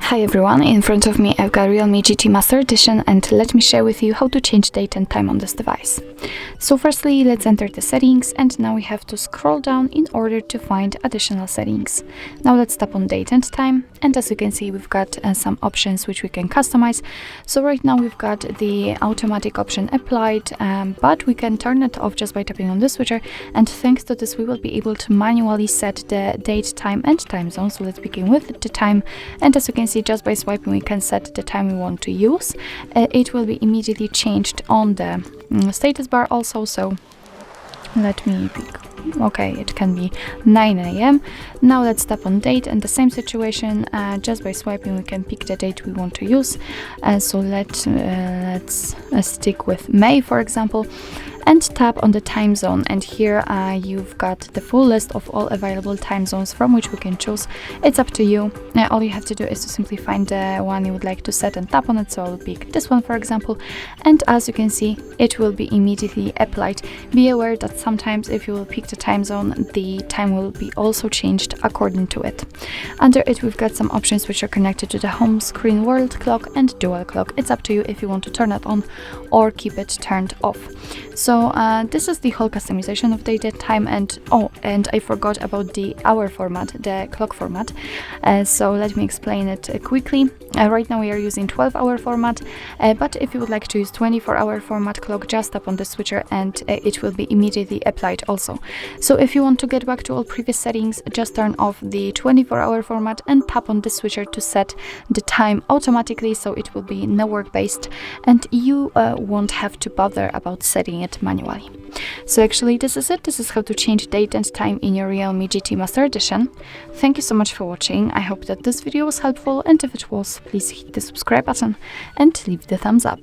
Hi everyone, in front of me I've got REALME GT Master Edition, and let me share with you how to change date and time on this device. So firstly, let's enter the settings, and now we have to scroll down in order to find additional settings. Now let's tap on date and time, and as you can see we've got some options which we can customize. So right now we've got the automatic option applied, but we can turn it off just by tapping on the switcher, and thanks to this we will be able to manually set the date, time and time zone. So let's begin with the time, and as you can see, just by swiping we can set the time we want to use. It will be immediately changed on the status bar also, so let me pick, okay, it can be 9 AM. Now let's tap on date, and the same situation, just by swiping we can pick the date we want to use. So let's stick with May, for example, and tap on the time zone, and here you've got the full list of all available time zones from which we can choose. It's up to you. All you have to do is to simply find the one you would like to set and tap on it. So I'll pick this one, for example, and as you can see it will be immediately applied. Be aware that sometimes if you will pick the time zone, the time will be also changed according to it. Under it we've got some options which are connected to the home screen, world clock and dual clock. It's up to you if you want to turn it on or keep it turned off. So this is the whole customization of date and time, and and I forgot about the hour format, the clock format. So let me explain it quickly. Right now we are using 12-hour format, but if you would like to use 24-hour format clock, just tap on the switcher and it will be immediately applied also. So if you want to get back to all previous settings, just turn off the 24-hour format and tap on the switcher to set the time automatically, so it will be no work based and you won't have to bother about setting it manually. So actually this is it. This is how to change date and time in your REALME GT Master Edition. Thank you so much for watching. I hope that this video was helpful, and if it was, please hit the subscribe button and leave the thumbs up.